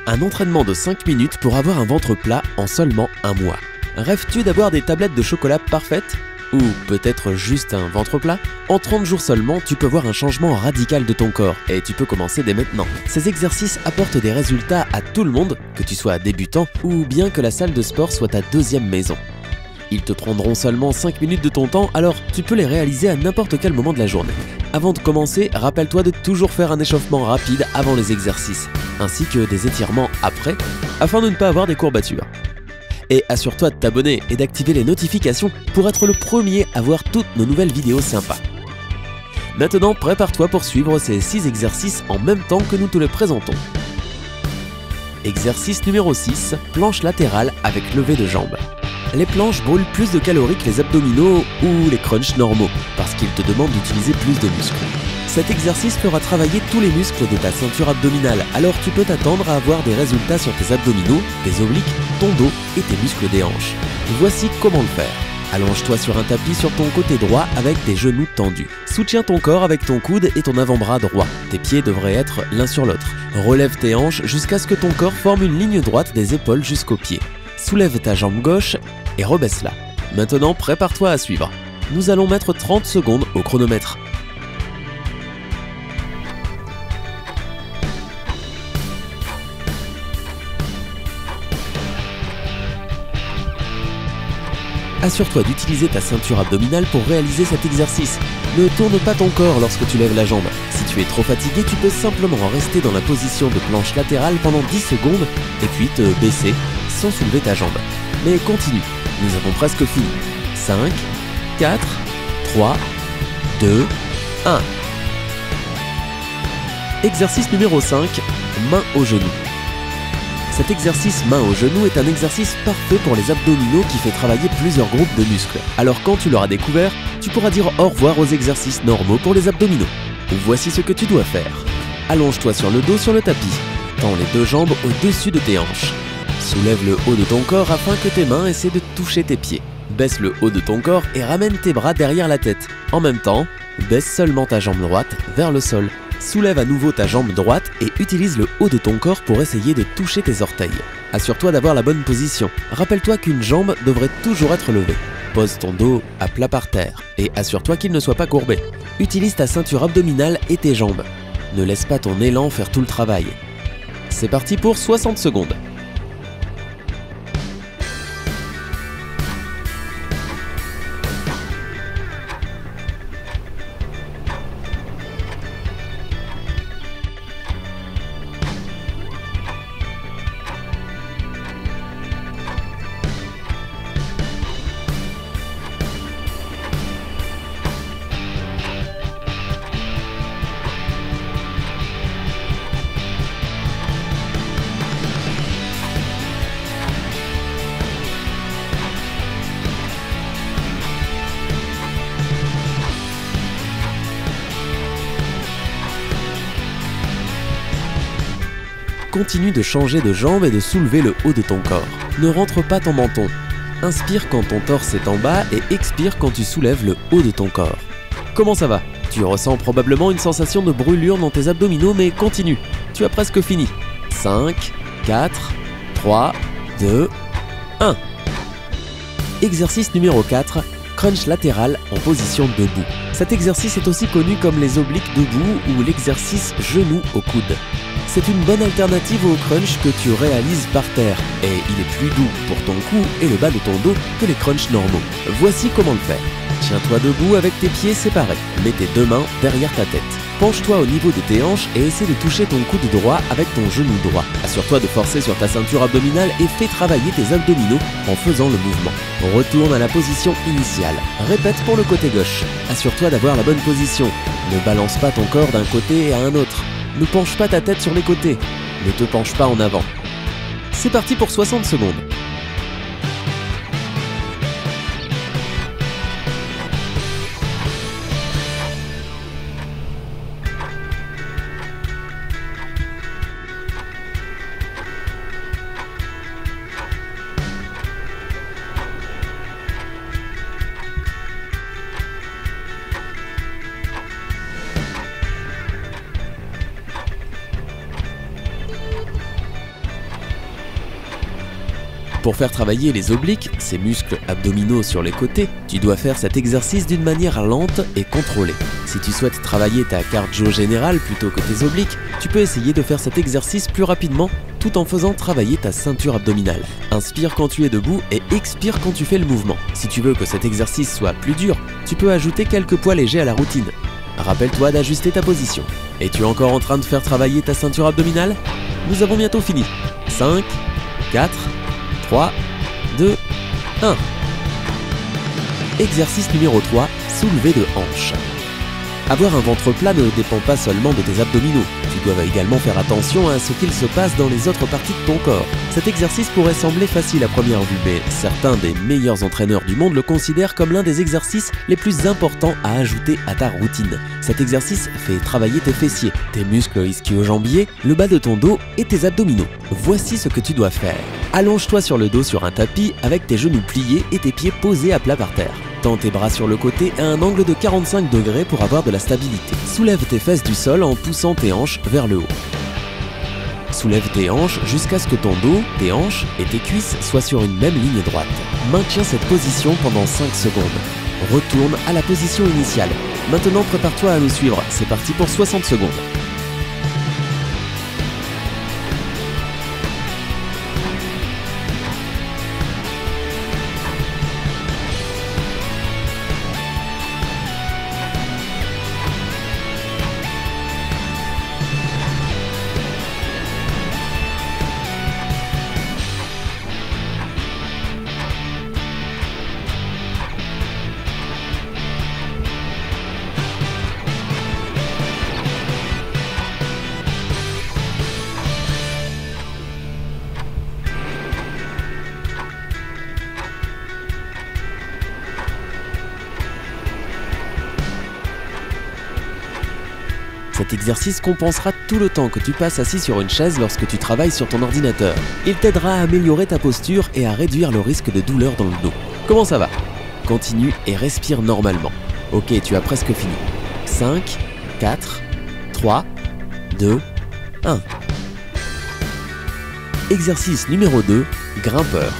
Un entraînement de 5 minutes pour avoir un ventre plat en seulement un mois. Rêves-tu d'avoir des tablettes de chocolat parfaites? Ou peut-être juste un ventre plat? En 30 jours seulement, tu peux voir un changement radical de ton corps et tu peux commencer dès maintenant. Ces exercices apportent des résultats à tout le monde, que tu sois débutant ou bien que la salle de sport soit ta deuxième maison. Ils te prendront seulement 5 minutes de ton temps, alors tu peux les réaliser à n'importe quel moment de la journée. Avant de commencer, rappelle-toi de toujours faire un échauffement rapide avant les exercices, ainsi que des étirements après, afin de ne pas avoir des courbatures. Et assure-toi de t'abonner et d'activer les notifications pour être le premier à voir toutes nos nouvelles vidéos sympas. Maintenant, prépare-toi pour suivre ces 6 exercices en même temps que nous te les présentons. Exercice numéro 6, planche latérale avec levée de jambes. Les planches brûlent plus de calories que les abdominaux ou les crunchs normaux, parce qu'ils te demandent d'utiliser plus de muscles. Cet exercice fera travailler tous les muscles de ta ceinture abdominale, alors tu peux t'attendre à avoir des résultats sur tes abdominaux, tes obliques, ton dos et tes muscles des hanches. Voici comment le faire. Allonge-toi sur un tapis sur ton côté droit avec tes genoux tendus. Soutiens ton corps avec ton coude et ton avant-bras droit. Tes pieds devraient être l'un sur l'autre. Relève tes hanches jusqu'à ce que ton corps forme une ligne droite des épaules jusqu'aux pieds. Soulève ta jambe gauche et rebaisse-la. Maintenant, prépare-toi à suivre. Nous allons mettre 30 secondes au chronomètre. Assure-toi d'utiliser ta ceinture abdominale pour réaliser cet exercice. Ne tourne pas ton corps lorsque tu lèves la jambe. Si tu es trop fatigué, tu peux simplement rester dans la position de planche latérale pendant 10 secondes et puis te baisser sans soulever ta jambe. Mais continue, nous avons presque fini. 5, 4, 3, 2, 1. Exercice numéro 5, main au genou. Cet exercice main au genou est un exercice parfait pour les abdominaux qui fait travailler plusieurs groupes de muscles. Alors quand tu l'auras découvert, tu pourras dire au revoir aux exercices normaux pour les abdominaux. Voici ce que tu dois faire. Allonge-toi sur le dos sur le tapis. Tends les deux jambes au-dessus de tes hanches. Soulève le haut de ton corps afin que tes mains essaient de toucher tes pieds. Baisse le haut de ton corps et ramène tes bras derrière la tête. En même temps, baisse seulement ta jambe droite vers le sol. Soulève à nouveau ta jambe droite et utilise le haut de ton corps pour essayer de toucher tes orteils. Assure-toi d'avoir la bonne position. Rappelle-toi qu'une jambe devrait toujours être levée. Pose ton dos à plat par terre et assure-toi qu'il ne soit pas courbé. Utilise ta ceinture abdominale et tes jambes. Ne laisse pas ton élan faire tout le travail. C'est parti pour 60 secondes. Continue de changer de jambe et de soulever le haut de ton corps. Ne rentre pas ton menton. Inspire quand ton torse est en bas et expire quand tu soulèves le haut de ton corps. Comment ça va? Tu ressens probablement une sensation de brûlure dans tes abdominaux, mais continue. Tu as presque fini. 5, 4, 3, 2, 1. Exercice numéro 4, crunch latéral en position debout. Cet exercice est aussi connu comme les obliques debout ou l'exercice genou au coude. C'est une bonne alternative au crunch que tu réalises par terre et il est plus doux pour ton cou et le bas de ton dos que les crunchs normaux. Voici comment le faire. Tiens-toi debout avec tes pieds séparés. Mets tes deux mains derrière ta tête. Penche-toi au niveau de tes hanches et essaie de toucher ton coude droit avec ton genou droit. Assure-toi de forcer sur ta ceinture abdominale et fais travailler tes abdominaux en faisant le mouvement. Retourne à la position initiale. Répète pour le côté gauche. Assure-toi d'avoir la bonne position. Ne balance pas ton corps d'un côté et à un autre. Ne penche pas ta tête sur les côtés. Ne te penche pas en avant. C'est parti pour 60 secondes. Pour faire travailler les obliques, ces muscles abdominaux sur les côtés, tu dois faire cet exercice d'une manière lente et contrôlée. Si tu souhaites travailler ta cardio générale plutôt que tes obliques, tu peux essayer de faire cet exercice plus rapidement tout en faisant travailler ta ceinture abdominale. Inspire quand tu es debout et expire quand tu fais le mouvement. Si tu veux que cet exercice soit plus dur, tu peux ajouter quelques poids légers à la routine. Rappelle-toi d'ajuster ta position. Es-tu encore en train de faire travailler ta ceinture abdominale? Nous avons bientôt fini. 5, 4, 3, 2, 1. Exercice numéro 3, soulevé de hanches. Avoir un ventre plat ne dépend pas seulement de tes abdominaux. Tu dois également faire attention à ce qu'il se passe dans les autres parties de ton corps. Cet exercice pourrait sembler facile à première vue, mais certains des meilleurs entraîneurs du monde le considèrent comme l'un des exercices les plus importants à ajouter à ta routine. Cet exercice fait travailler tes fessiers, tes muscles ischio-jambiers, le bas de ton dos et tes abdominaux. Voici ce que tu dois faire. Allonge-toi sur le dos sur un tapis avec tes genoux pliés et tes pieds posés à plat par terre. Tends tes bras sur le côté à un angle de 45 degrés pour avoir de la stabilité. Soulève tes fesses du sol en poussant tes hanches vers le haut. Soulève tes hanches jusqu'à ce que ton dos, tes hanches et tes cuisses soient sur une même ligne droite. Maintiens cette position pendant 5 secondes. Retourne à la position initiale. Maintenant, prépare-toi à nous suivre. C'est parti pour 60 secondes. Cet exercice compensera tout le temps que tu passes assis sur une chaise lorsque tu travailles sur ton ordinateur. Il t'aidera à améliorer ta posture et à réduire le risque de douleur dans le dos. Comment ça va? Continue et respire normalement. Ok, tu as presque fini. 5, 4, 3, 2, 1. Exercice numéro 2, grimpeur.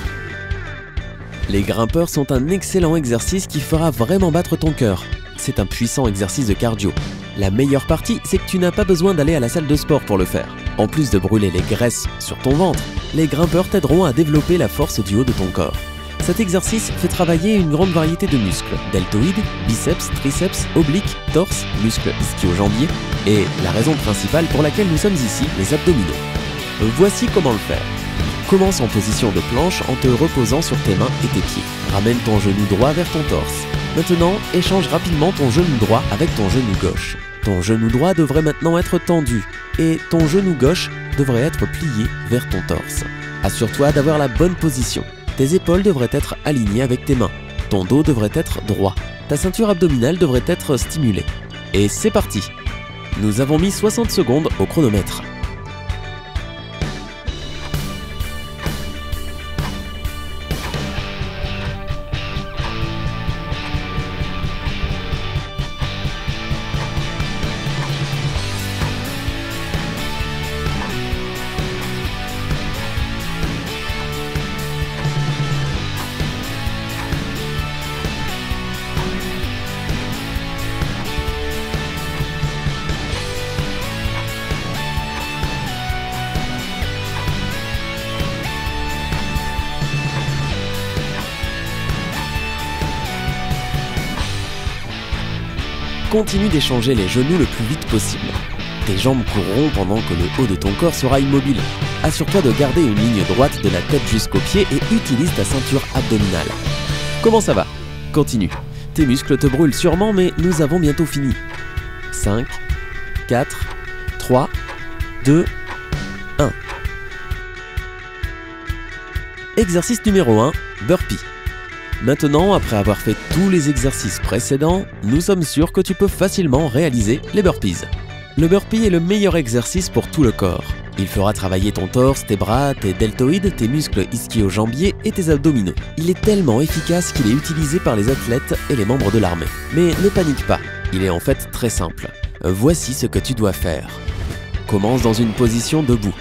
Les grimpeurs sont un excellent exercice qui fera vraiment battre ton cœur. C'est un puissant exercice de cardio. La meilleure partie, c'est que tu n'as pas besoin d'aller à la salle de sport pour le faire. En plus de brûler les graisses sur ton ventre, les grimpeurs t'aideront à développer la force du haut de ton corps. Cet exercice fait travailler une grande variété de muscles, deltoïdes, biceps, triceps, obliques, torse, muscles ischio-jambiers et la raison principale pour laquelle nous sommes ici, les abdominaux. Voici comment le faire. Commence en position de planche en te reposant sur tes mains et tes pieds. Ramène ton genou droit vers ton torse. Maintenant, échange rapidement ton genou droit avec ton genou gauche. Ton genou droit devrait maintenant être tendu et ton genou gauche devrait être plié vers ton torse. Assure-toi d'avoir la bonne position. Tes épaules devraient être alignées avec tes mains. Ton dos devrait être droit. Ta ceinture abdominale devrait être stimulée. Et c'est parti! Nous avons mis 60 secondes au chronomètre. Continue d'échanger les genoux le plus vite possible. Tes jambes courront pendant que le haut de ton corps sera immobile. Assure-toi de garder une ligne droite de la tête jusqu'aux pieds et utilise ta ceinture abdominale. Comment ça va? Continue. Tes muscles te brûlent sûrement, mais nous avons bientôt fini. 5, 4, 3, 2, 1. Exercice numéro 1, burpee. Maintenant, après avoir fait tous les exercices précédents, nous sommes sûrs que tu peux facilement réaliser les burpees. Le burpee est le meilleur exercice pour tout le corps. Il fera travailler ton torse, tes bras, tes deltoïdes, tes muscles ischio-jambiers et tes abdominaux. Il est tellement efficace qu'il est utilisé par les athlètes et les membres de l'armée. Mais ne panique pas, il est en fait très simple. Voici ce que tu dois faire. Commence dans une position debout.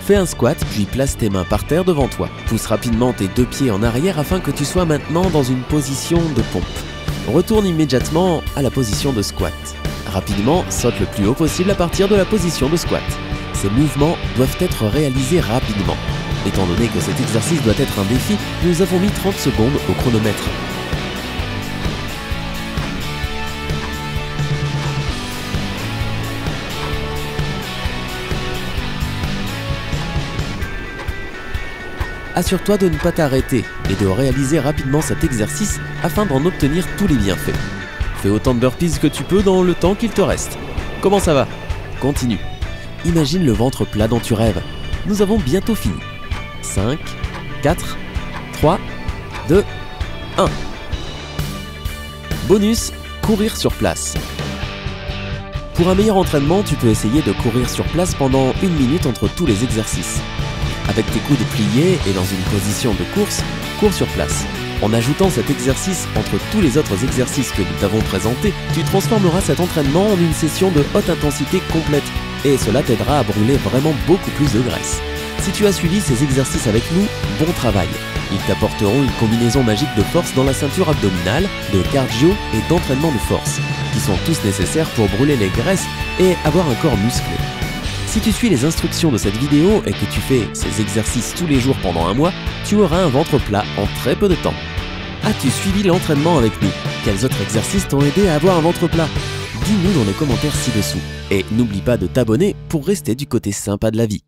Fais un squat, puis place tes mains par terre devant toi. Pousse rapidement tes 2 pieds en arrière afin que tu sois maintenant dans une position de pompe. Retourne immédiatement à la position de squat. Rapidement, saute le plus haut possible à partir de la position de squat. Ces mouvements doivent être réalisés rapidement. Étant donné que cet exercice doit être un défi, nous avons mis 30 secondes au chronomètre. Assure-toi de ne pas t'arrêter et de réaliser rapidement cet exercice afin d'en obtenir tous les bienfaits. Fais autant de burpees que tu peux dans le temps qu'il te reste. Comment ça va? Continue. Imagine le ventre plat dont tu rêves. Nous avons bientôt fini. 5, 4, 3, 2, 1. Bonus, courir sur place. Pour un meilleur entraînement, tu peux essayer de courir sur place pendant 1 minute entre tous les exercices. Avec tes coudes pliés et dans une position de course, cours sur place. En ajoutant cet exercice entre tous les autres exercices que nous t'avons présentés, tu transformeras cet entraînement en une session de haute intensité complète et cela t'aidera à brûler vraiment beaucoup plus de graisse. Si tu as suivi ces exercices avec nous, bon travail! Ils t'apporteront une combinaison magique de force dans la ceinture abdominale, de cardio et d'entraînement de force, qui sont tous nécessaires pour brûler les graisses et avoir un corps musclé. Si tu suis les instructions de cette vidéo et que tu fais ces exercices tous les jours pendant 1 mois, tu auras un ventre plat en très peu de temps. As-tu suivi l'entraînement avec nous? Quels autres exercices t'ont aidé à avoir un ventre plat? Dis-nous dans les commentaires ci-dessous. Et n'oublie pas de t'abonner pour rester du côté sympa de la vie.